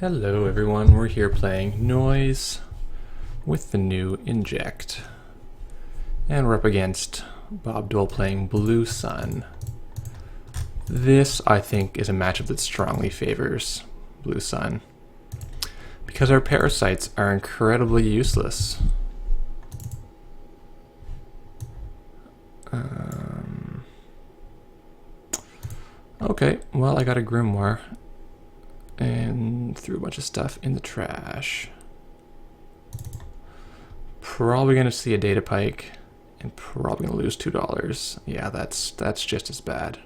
Hello everyone, we're here playing Noise with the new Inject. And we're up against bobdole playing Blue Sun. This, I think, is a matchup that strongly favors Blue Sun, because our parasites are incredibly useless. Okay, well, I got a grimoire and threw a bunch of stuff in the trash. Probably gonna see a data pike and probably gonna lose $2. Yeah, that's just as bad.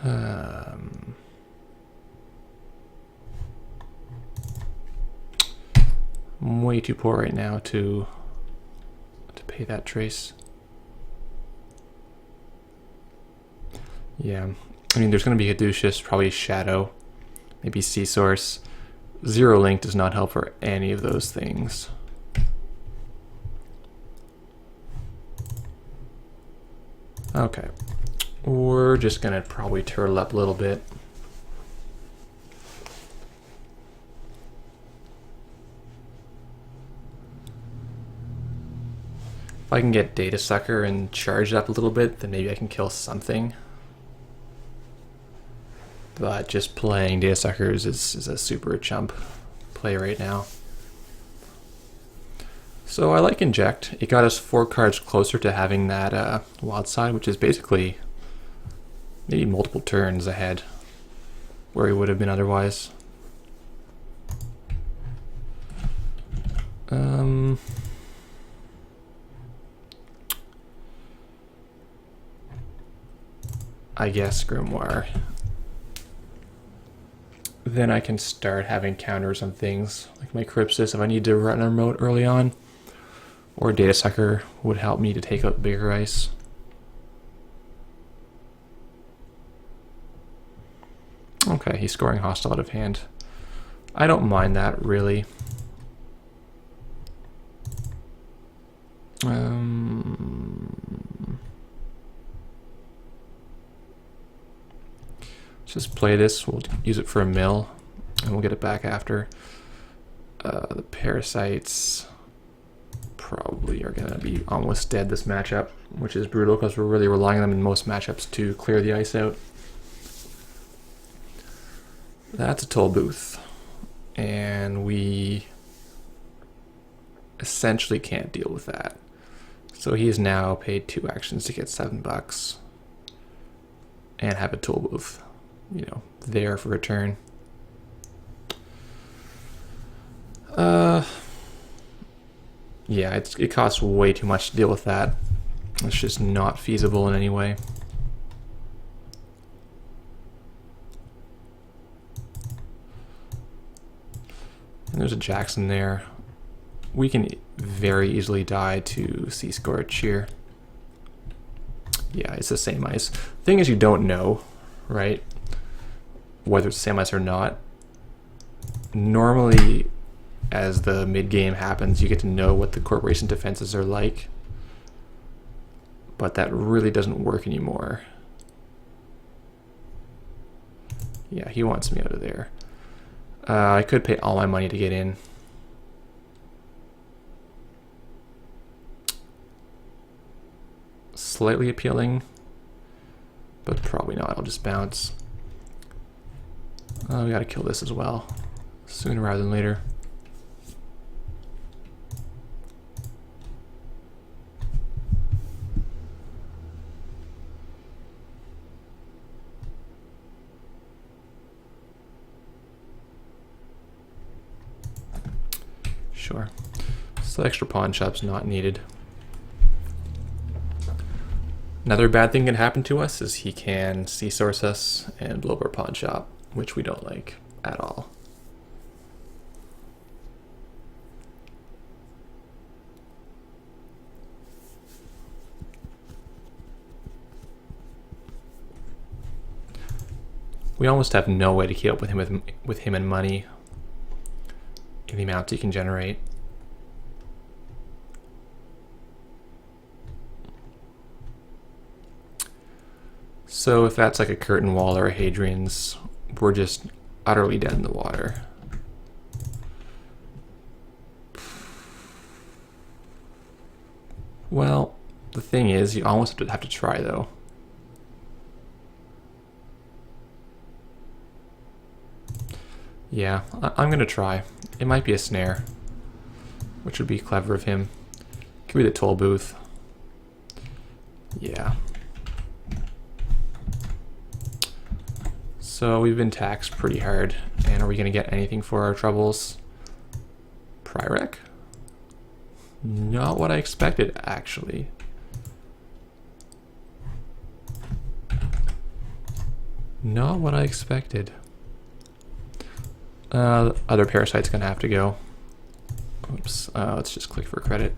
I'm way too poor right now to pay that trace. Yeah, I mean, there's going to be Caduceus, probably Shadow, maybe Sea Source. Zero Link does not help for any of those things. Okay, we're just going to probably turtle up a little bit. If I can get Data Sucker and charge it up a little bit, then maybe I can kill something. But just playing Data Suckers is a super chump play right now. So I like Inject. It got us 4 cards closer to having that Wyldside, which is basically maybe multiple turns ahead where he would have been otherwise. I guess Grimoire. Then I can start having counters on things like my Crypsis if I need to run a remote early on, or Data Sucker would help me to take out bigger ice. Okay, he's scoring hostile out of hand. I don't mind that really. Just play this, we'll use it for a mill, and we'll get it back after. The parasites probably are going to be almost dead this matchup, which is brutal because we're really relying on them in most matchups to clear the ice out. That's a toll booth, and we essentially can't deal with that. So he's now paid 2 actions to get $7 and have a toll booth, you know, there for a turn. Yeah, it costs way too much to deal with that. It's just not feasible in any way. And there's a Jackson there. We can very easily die to Sea Scorch here. Yeah, it's the same ice. Thing is, you don't know, right, whether it's the same ice or not. Normally, as the mid-game happens, you get to know what the corporation defenses are like, but that really doesn't work anymore. Yeah, he wants me out of there. I could pay all my money to get in. Slightly appealing, but probably not. I'll just bounce. We gotta kill this as well, sooner rather than later. Sure. So extra pawn shop's not needed. Another bad thing can happen to us is he can Sea Source us and blow up our pawn shop, which we don't like at all. We almost have no way to keep up with him and money in the amounts he can generate. So if that's like a Curtain Wall or a Hadrian's, we're just utterly dead in the water. Well, the thing is, you almost have to try though. Yeah, I'm gonna try. It might be a snare, which would be clever of him. Could be the toll booth. Yeah. So we've been taxed pretty hard, and are we gonna get anything for our troubles? Pyrrhec? Not what I expected, actually. Not what I expected. Other parasite's gonna have to go. Oops, let's just click for credit.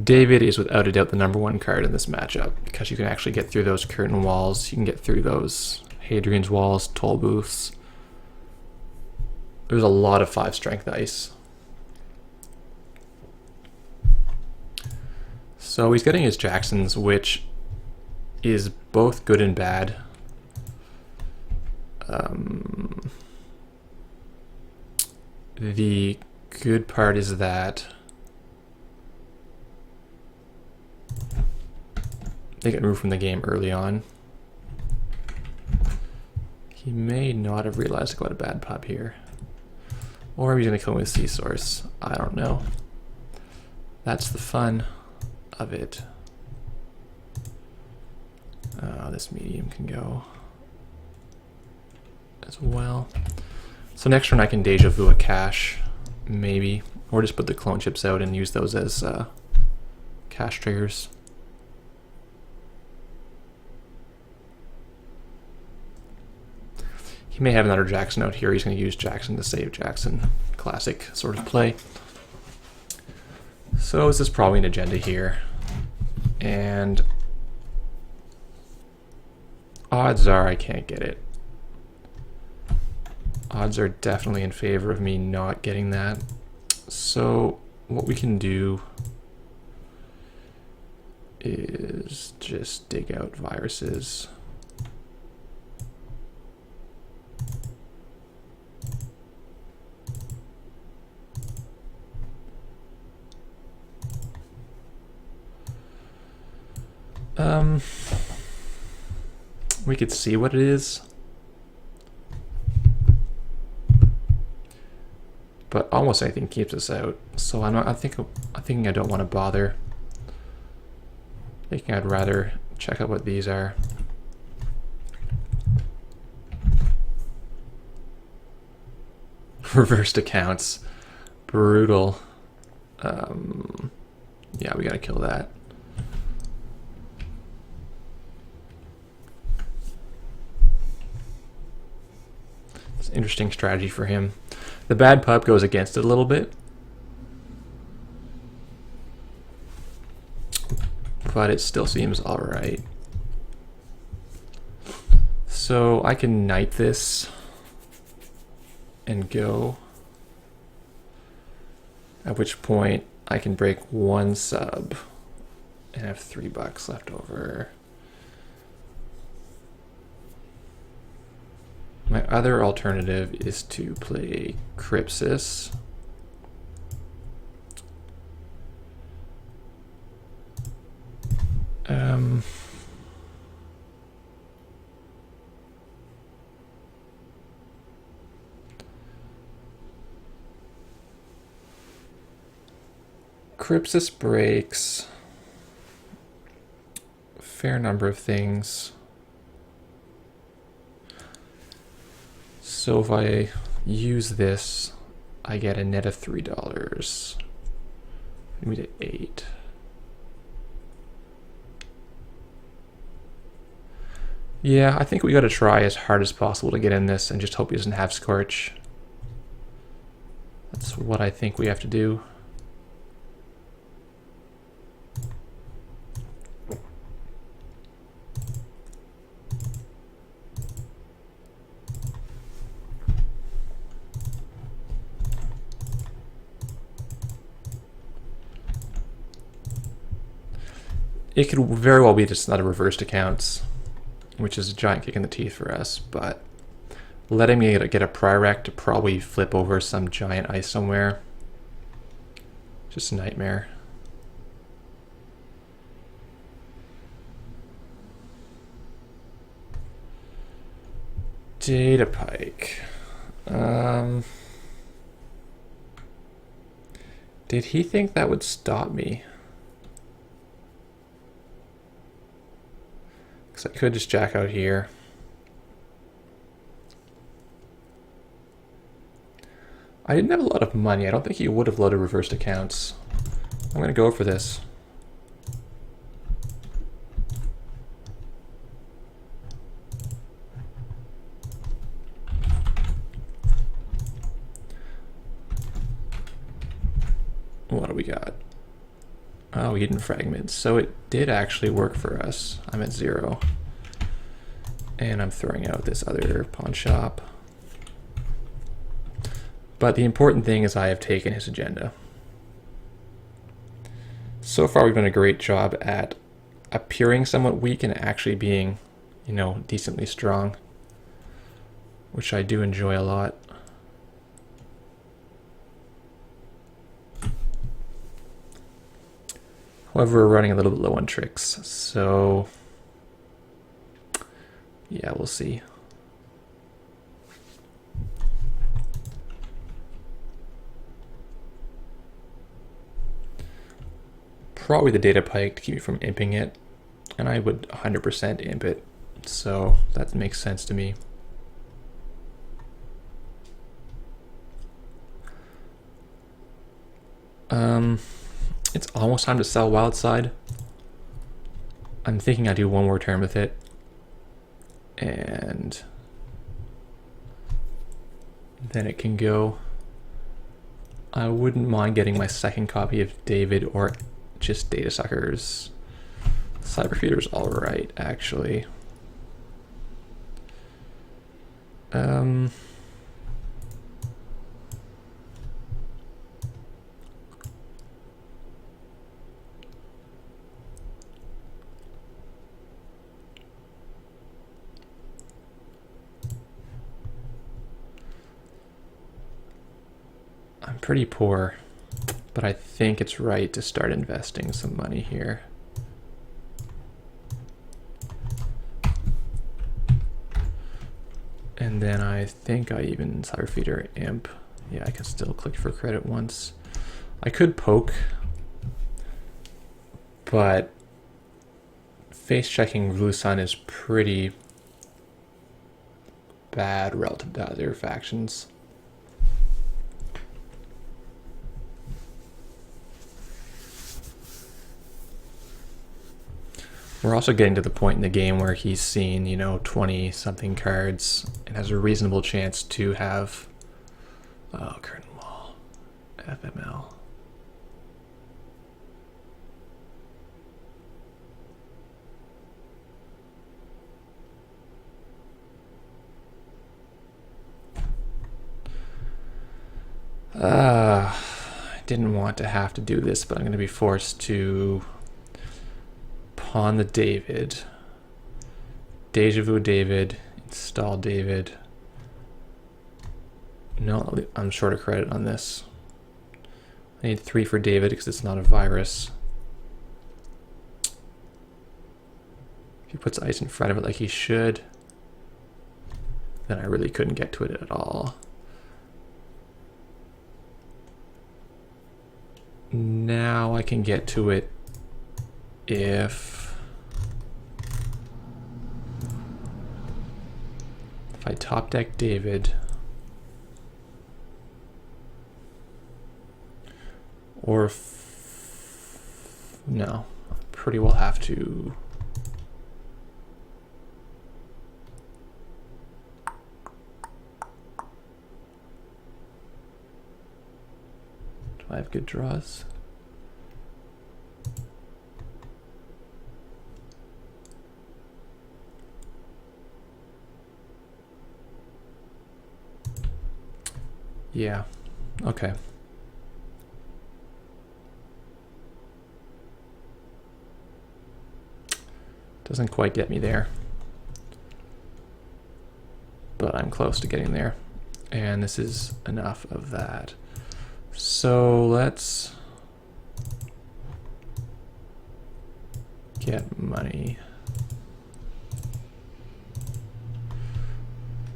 David is without a doubt the #1 card in this matchup because you can actually get through those curtain walls. You can get through those Hadrian's walls, toll booths. There's a lot of 5 strength ice. So he's getting his Jacksons, which is both good and bad. The good part is that they get removed from the game early on. He may not have realized I got a bad pop here. Or maybe he's going to kill me with Sea Source. I don't know. That's the fun of it. This medium can go as well. So next turn I can Deja Vu a cache, maybe. Or just put the clone chips out and use those as cache triggers. He may have another Jackson out here. He's going to use Jackson to save Jackson. Classic sort of play. So this is probably an agenda here. And odds are I can't get it. Odds are definitely in favor of me not getting that. So what we can do is just dig out viruses. We could see what it is, but almost anything keeps us out. So I'm thinking I don't want to bother. Thinking I'd rather check out what these are. Reversed accounts, brutal. Yeah, we gotta kill that. Interesting strategy for him. The bad pup goes against it a little bit, but it still seems alright. So I can knight this and go, at which point I can break 1 sub and have $3 left over. My other alternative is to play Crypsis. Crypsis breaks a fair number of things. So if I use this, I get a net of $3. Maybe to 8. Yeah, I think we gotta try as hard as possible to get in this and just hope he doesn't have Scorch. That's what I think we have to do. it could very well be just not a reversed accounts, which is a giant kick in the teeth for us, but letting me get a Prirec to probably flip over some giant ice somewhere, just a nightmare. Data Pike. Did he think that would stop me? Because I could just jack out here. I didn't have a lot of money. I don't think he would have loaded reversed accounts. I'm going to go for this. What do we got? Oh, hidden fragments. So it did actually work for us. I'm at 0. And I'm throwing out this other pawn shop. But the important thing is I have taken his agenda. So far we've done a great job at appearing somewhat weak and actually being, you know, decently strong, which I do enjoy a lot. However, we're running a little bit low on tricks, so yeah, we'll see. Probably the data pike to keep me from imping it, and I would 100% imp it, so that makes sense to me. It's almost time to sell Wyldside. I'm thinking I do one more turn with it, and then it can go. I wouldn't mind getting my second copy of David or just Data Suckers. Cyberfeeder's alright, actually. I'm pretty poor, but I think it's right to start investing some money here. And then I think I even Cyberfeeder imp. Yeah, I can still click for credit once. I could poke, but face checking Blue Sun is pretty bad relative to other factions. We're also getting to the point in the game where he's seen, you know, 20 something cards and has a reasonable chance to have curtain wall, FML. I didn't want to have to do this, but I'm going to be forced to pawn the David, Deja Vu David, install David. No, I'm short of credit on this. I need 3 for David because it's not a virus. If he puts ice in front of it like he should, then I really couldn't get to it at all. Now I can get to it if I top deck David, or if, no, pretty well have to. Do I have good draws? Yeah, okay. Doesn't quite get me there. But I'm close to getting there. And this is enough of that. So let's get money.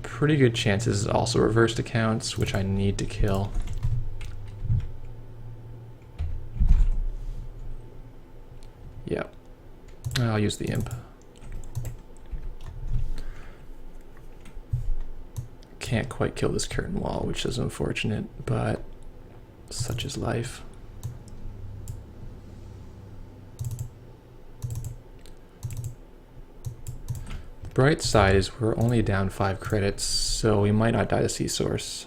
Pretty good chances also reversed accounts, which I need to kill. Yep. I'll use the imp. Can't quite kill this curtain wall, which is unfortunate, but such is life. The bright side is we're only down 5 credits, so we might not die to sea source.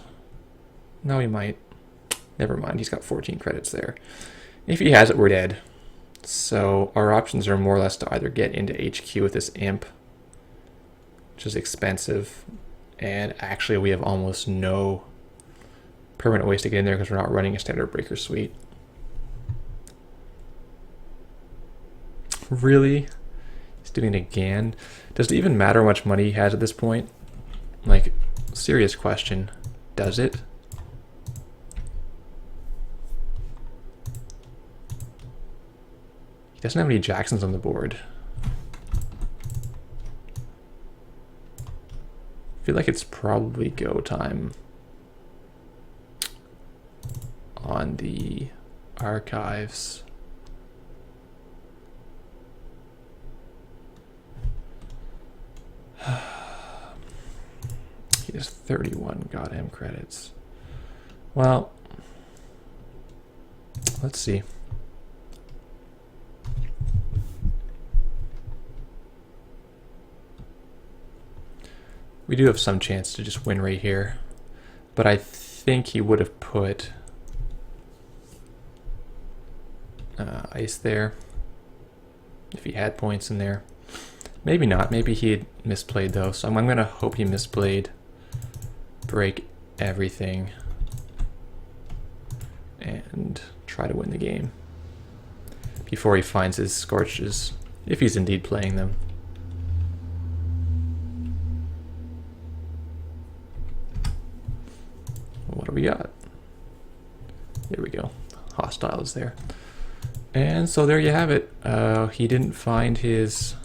No, he might. Never mind, he's got 14 credits there. If he has it, we're dead. So our options are more or less to either get into HQ with this imp, which is expensive, and actually we have almost no permanent ways to get in there because we're not running a standard breaker suite. Really? He's doing it again? Does it even matter how much money he has at this point? Like, serious question. Does it? He doesn't have any Jacksons on the board. I feel like it's probably go time on the archives. He has 31 goddamn credits. Well, let's see. We do have some chance to just win right here, but I think he would have put ice there if he had points in there. Maybe not. Maybe he had misplayed though, so I'm going to hope he misplayed. Break everything and try to win the game before he finds his scorches, if he's indeed playing them. What do we got? There we go. Hostile is there. And so there you have it. He didn't find his...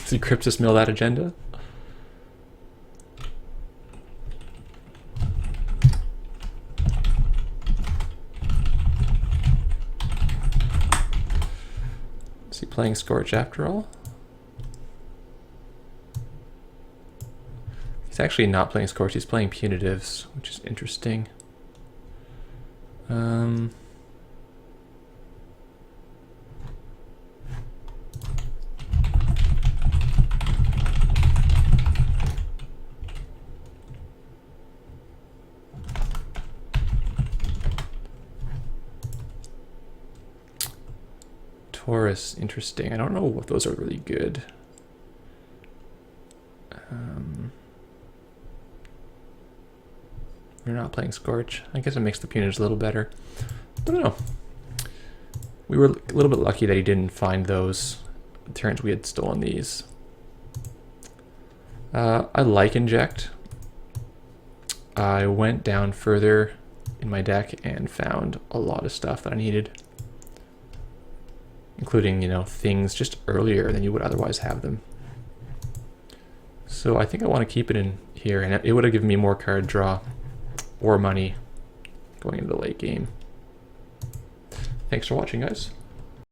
Did Cryptus mill that agenda? Is he playing Scorch after all? He's actually not playing Scorch, he's playing Punitives, which is interesting. Taurus, interesting. I don't know if those are really good. We're not playing Scorch. I guess it makes the Punitives a little better. I don't know. We were a little bit lucky that he didn't find those turns we had stolen these. I like Inject. I went down further in my deck and found a lot of stuff that I needed. Including, you know, things just earlier than you would otherwise have them. So I think I want to keep it in here, and it would have given me more card draw or money going into the late game. Thanks for watching, guys.